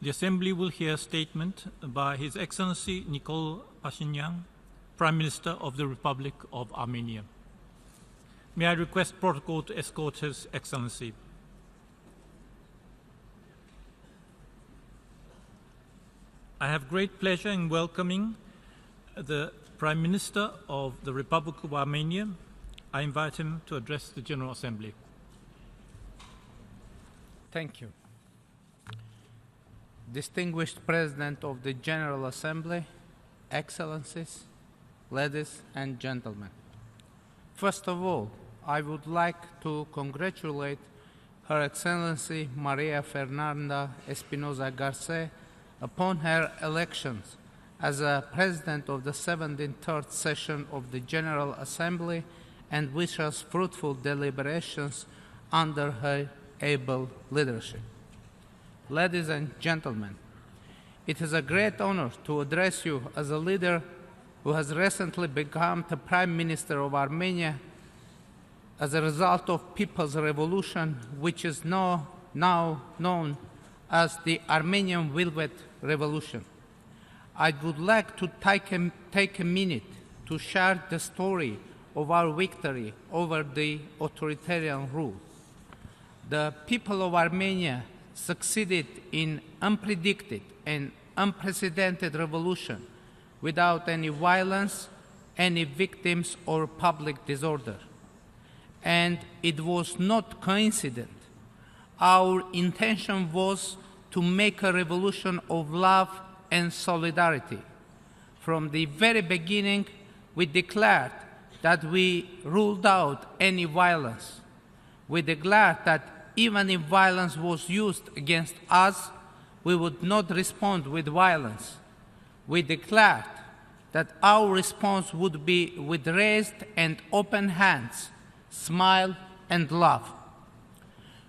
The Assembly will hear a statement by His Excellency Nikol Phashinyan, Prime Minister of the Republic of Armenia. May I request protocol to escort His Excellency. I have great pleasure in welcoming the Prime Minister of the Republic of Armenia. I invite him to address the General Assembly. Thank you. Distinguished President of the General Assembly, Excellencies, ladies and gentlemen. First of all, I would like to congratulate Her Excellency Maria Fernanda Espinosa Garce upon her elections as a President of the 73rd session of the General Assembly and wish us fruitful deliberations under her able leadership. Ladies and gentlemen, it is a great honor to address you as a leader who has recently become the Prime Minister of Armenia as a result of People's Revolution, which is now known as the Armenian Velvet Revolution. I would like to take a minute to share the story of our victory over the authoritarian rule. The people of Armenia succeeded in unpredicted and unprecedented revolution without any violence, any victims, or public disorder. And it was not coincident. Our intention was to make a revolution of love and solidarity. From the very beginning, we declared that we ruled out any violence. We declared that even if violence was used against us, we would not respond with violence. We declared that our response would be with raised and open hands, smile and love.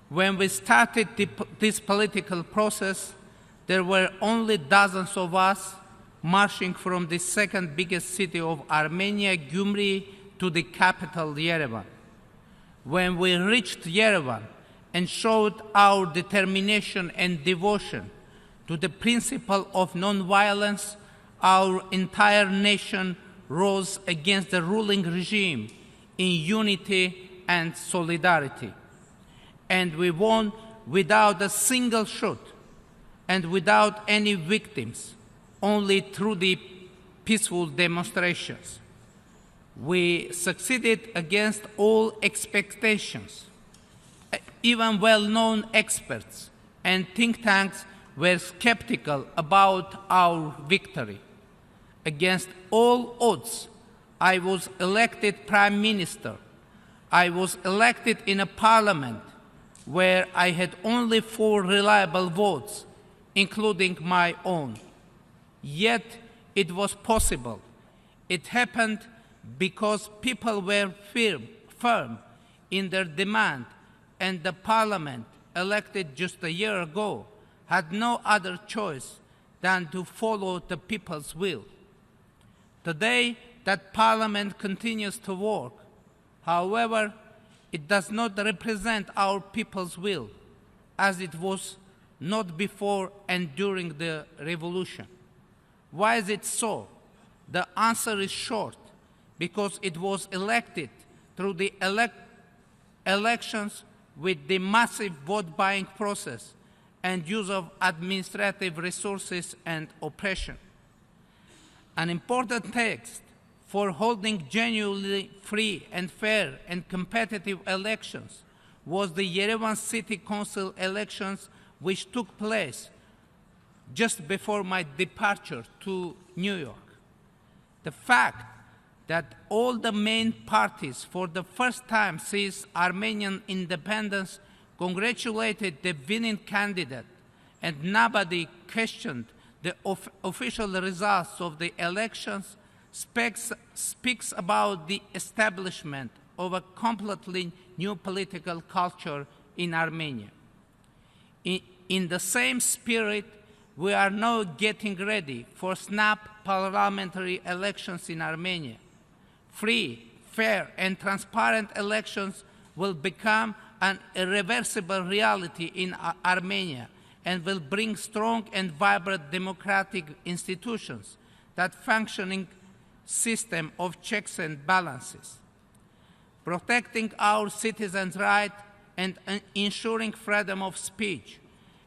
When we started this political process, there were only dozens of us marching from the second biggest city of Armenia, Gyumri, to the capital, Yerevan. When we reached Yerevan and showed our determination and devotion to the principle of nonviolence, our entire nation rose against the ruling regime in unity and solidarity. And we won without a single shot and without any victims, only through the peaceful demonstrations. We succeeded against all expectations. Even well-known experts and think tanks were skeptical about our victory. Against all odds, I was elected Prime Minister. I was elected in a parliament where I had only 4 reliable votes, including my own. Yet it was possible. It happened because people were firm in their demand, and the parliament, elected just a year ago, had no other choice than to follow the people's will. Today, that parliament continues to work. However, it does not represent our people's will, as it was not before and during the revolution. Why is it so? The answer is short, because it was elected through the elections with the massive vote-buying process and use of administrative resources and oppression. An important text for holding genuinely free and fair and competitive elections was the Yerevan City Council elections, which took place just before my departure to New York. The fact that all the main parties for the first time since Armenian independence congratulated the winning candidate and nobody questioned the official results of the elections speaks about the establishment of a completely new political culture in Armenia. In the same spirit, we are now getting ready for snap parliamentary elections in Armenia. Free, fair, and transparent elections will become an irreversible reality in Armenia, and will bring strong and vibrant democratic institutions that functioning system of checks and balances. Protecting our citizens' rights and ensuring freedom of speech,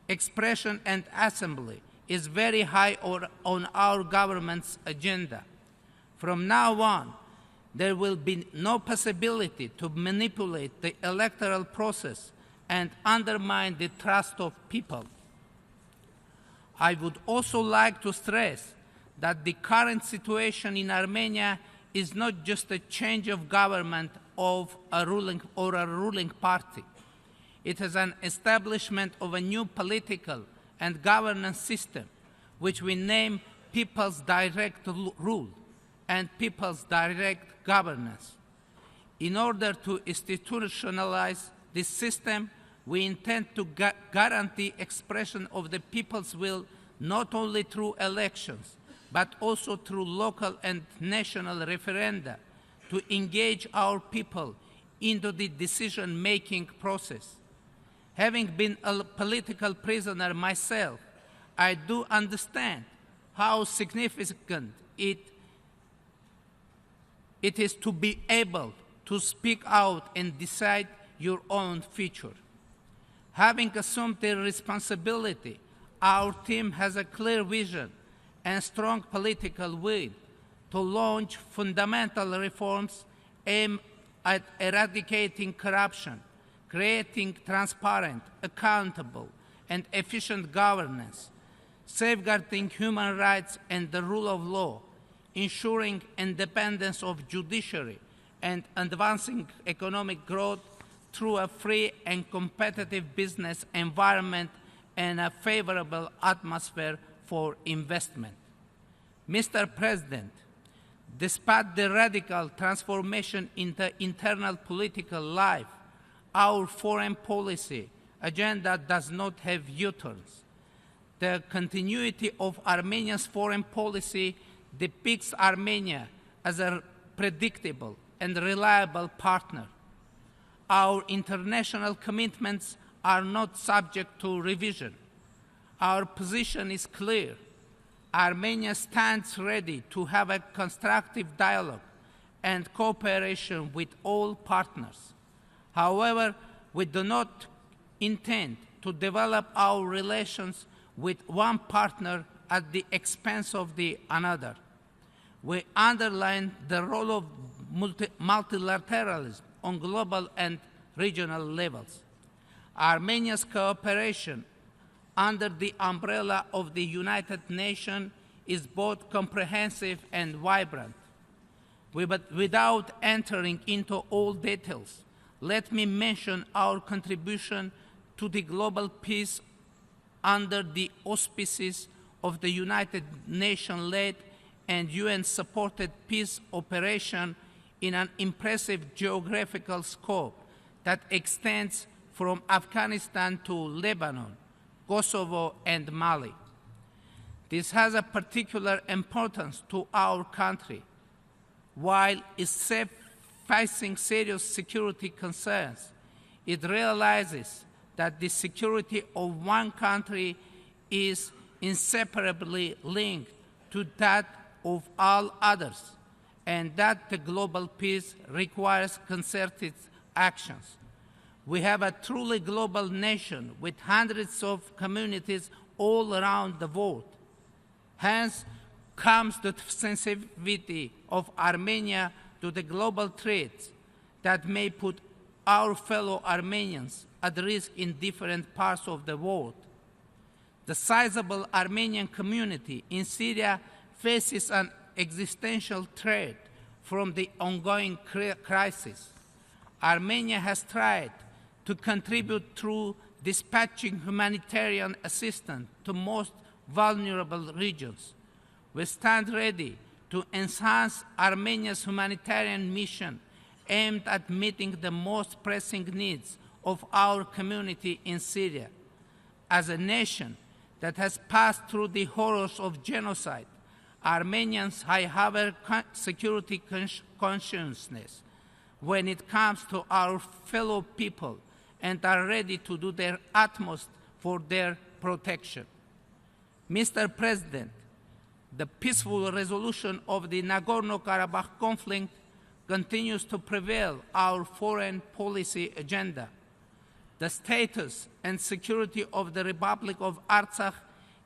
expression and assembly is very high on our government's agenda. From now on, there will be no possibility to manipulate the electoral process and undermine the trust of people. I would also like to stress that the current situation in Armenia is not just a change of government of a ruling party. It is an establishment of a new political and governance system, which we name People's Direct Rule and People's Direct Governance. In order to institutionalize this system, we intend to guarantee expression of the people's will not only through elections, but also through local and national referenda to engage our people into the decision-making process. Having been a political prisoner myself, I do understand how significant it is to be able to speak out and decide your own future. Having assumed the responsibility, our team has a clear vision and strong political will to launch fundamental reforms aimed at eradicating corruption, creating transparent, accountable, and efficient governance, safeguarding human rights and the rule of law, ensuring independence of judiciary, and advancing economic growth through a free and competitive business environment and a favorable atmosphere for investment. Mr. President, despite the radical transformation in the internal political life, our foreign policy agenda does not have U-turns. The continuity of Armenia's foreign policy depicts Armenia as a predictable and reliable partner. Our international commitments are not subject to revision. Our position is clear. Armenia stands ready to have a constructive dialogue and cooperation with all partners. However, we do not intend to develop our relations with one partner at the expense of the another. We underline the role of multilateralism on global and regional levels. Armenia's cooperation under the umbrella of the United Nations is both comprehensive and vibrant. Without entering into all details, let me mention our contribution to the global peace under the auspices of the United Nations-led and UN-supported peace operation in an impressive geographical scope that extends from Afghanistan to Lebanon, Kosovo, and Mali. This has a particular importance to our country. While it's facing serious security concerns, it realizes that the security of one country is inseparably linked to that of all others, and that the global peace requires concerted actions. We have a truly global nation with hundreds of communities all around the world. Hence comes the sensitivity of Armenia to the global threats that may put our fellow Armenians at risk in different parts of the world. The sizable Armenian community in Syria faces an existential threat from the ongoing crisis. Armenia has tried to contribute through dispatching humanitarian assistance to most vulnerable regions. We stand ready to enhance Armenia's humanitarian mission aimed at meeting the most pressing needs of our community in Syria. As a nation that has passed through the horrors of genocide, Armenians have a security consciousness when it comes to our fellow people and are ready to do their utmost for their protection. Mr. President, the peaceful resolution of the Nagorno-Karabakh conflict continues to prevail our foreign policy agenda. The status and security of the Republic of Artsakh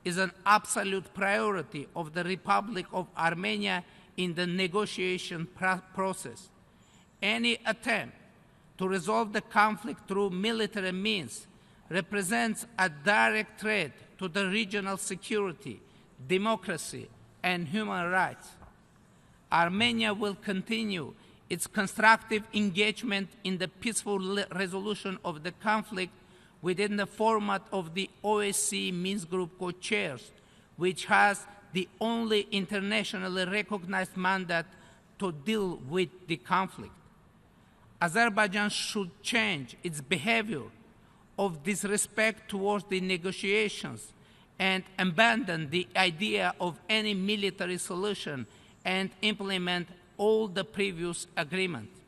is an absolute priority of the Republic of Armenia in the negotiation process. Any attempt to resolve the conflict through military means represents a direct threat to the regional security, democracy, and human rights. Armenia will continue its constructive engagement in the peaceful resolution of the conflict within the format of the OSCE Minsk Group co-chairs, which has the only internationally recognized mandate to deal with the conflict. Azerbaijan should change its behavior of disrespect towards the negotiations and abandon the idea of any military solution and implement all the previous agreements.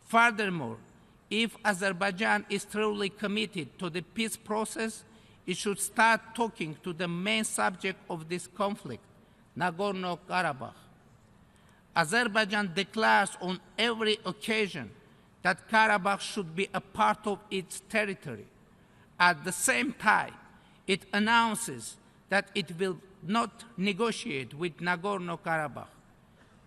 Furthermore, if Azerbaijan is truly committed to the peace process, it should start talking to the main subject of this conflict, Nagorno-Karabakh. Azerbaijan declares on every occasion that Karabakh should be a part of its territory. At the same time, it announces that it will not negotiate with Nagorno-Karabakh.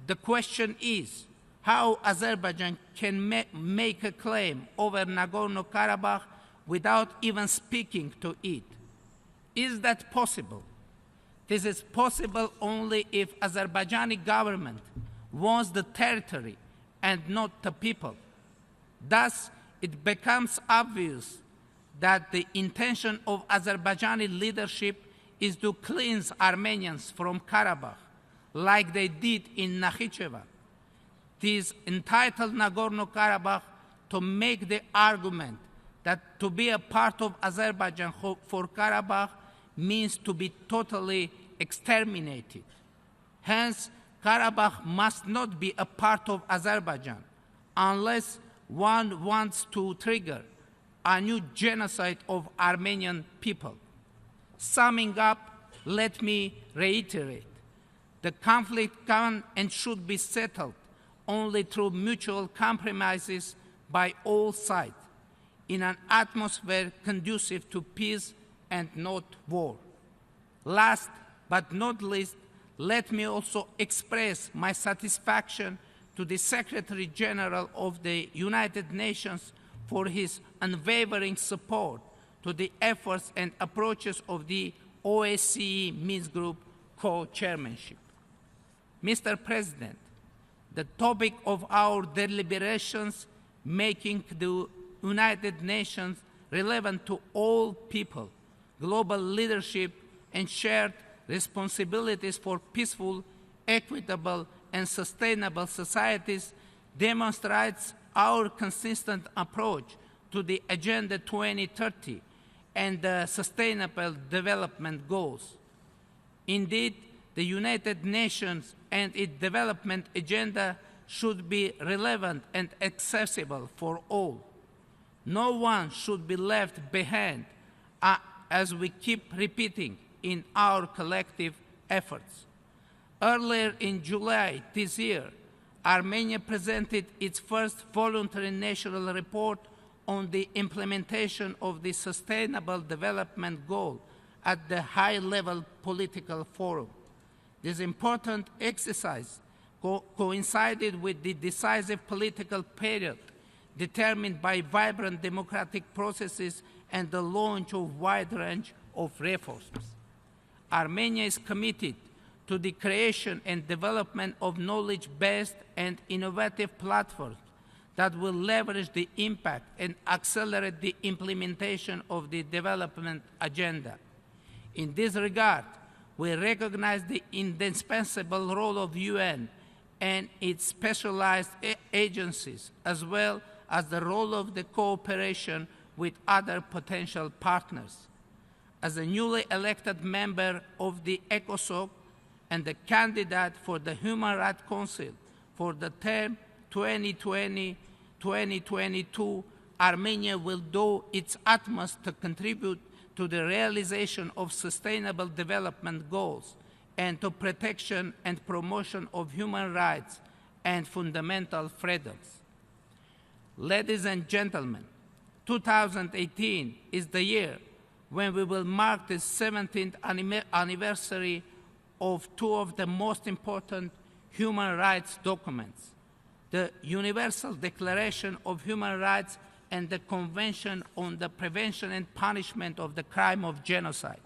The question is how Azerbaijan can make a claim over Nagorno-Karabakh without even speaking to it. Is that possible? This is possible only if Azerbaijani government wants the territory and not the people. Thus, it becomes obvious that the intention of Azerbaijani leadership is to cleanse Armenians from Karabakh, like they did in Nakhichevan. It is entitled Nagorno-Karabakh to make the argument that to be a part of Azerbaijan for Karabakh means to be totally exterminated. Hence, Karabakh must not be a part of Azerbaijan unless one wants to trigger a new genocide of Armenian people. Summing up, let me reiterate. The conflict can and should be settled only through mutual compromises by all sides, in an atmosphere conducive to peace and not war. Last but not least, let me also express my satisfaction to the Secretary General of the United Nations for his unwavering support to the efforts and approaches of the OSCE Minsk Group co-chairmanship. Mr. President, the topic of our deliberations making the United Nations relevant to all people, global leadership, and shared responsibilities for peaceful, equitable, and sustainable societies demonstrates our consistent approach to the Agenda 2030 and the Sustainable Development Goals. Indeed, the United Nations and its development agenda should be relevant and accessible for all. No one should be left behind, as we keep repeating in our collective efforts. Earlier in July this year, Armenia presented its first voluntary national report on the implementation of the Sustainable Development Goal at the high-level political forum. This important exercise coincided with the decisive political period determined by vibrant democratic processes and the launch of a wide range of reforms. Armenia is committed to the creation and development of knowledge-based and innovative platforms that will leverage the impact and accelerate the implementation of the development agenda. In this regard, we recognize the indispensable role of the UN and its specialized agencies, as well as the role of the cooperation with other potential partners. As a newly elected member of the ECOSOC and the candidate for the Human Rights Council for the term 2020-2022, Armenia will do its utmost to contribute to the realization of sustainable development goals and to protection and promotion of human rights and fundamental freedoms. Ladies and gentlemen, 2018 is the year when we will mark the 17th anniversary of two of the most important human rights documents, the Universal Declaration of Human Rights and the Convention on the Prevention and Punishment of the Crime of Genocide.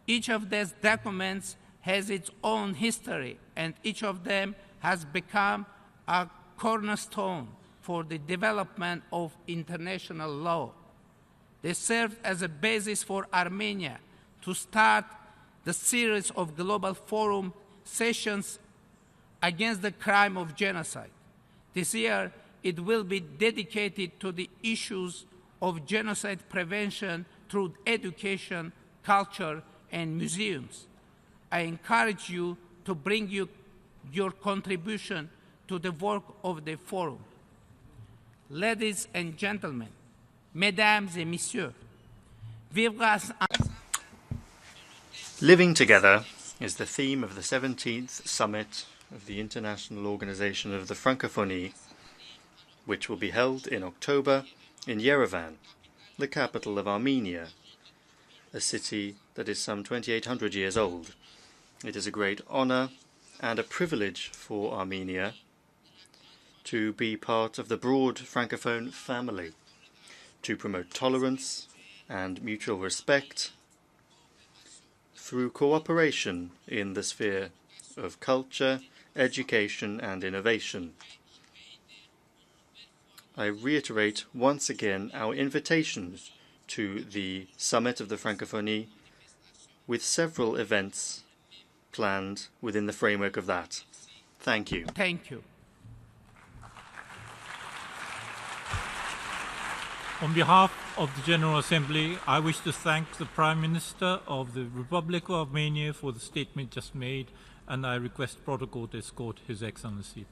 Each of these documents has its own history, and each of them has become a cornerstone for the development of international law. They served as a basis for Armenia to start the series of global forum sessions against the crime of genocide. This year, it will be dedicated to the issues of genocide prevention through education, culture, and museums. I encourage you to bring your contribution to the work of the forum. Ladies and gentlemen, mesdames et messieurs, vivre Living together is the theme of the 17th Summit of the International Organization of the Francophonie, which will be held in October in Yerevan, the capital of Armenia, a city that is some 2,800 years old. It is a great honor and a privilege for Armenia to be part of the broad Francophone family, to promote tolerance and mutual respect through cooperation in the sphere of culture, education, and innovation. I reiterate once again our invitations to the Summit of the Francophonie, with several events planned within the framework of that. Thank you. Thank you. On behalf of the General Assembly, I wish to thank the Prime Minister of the Republic of Armenia for the statement just made, and I request protocol to escort His Excellency.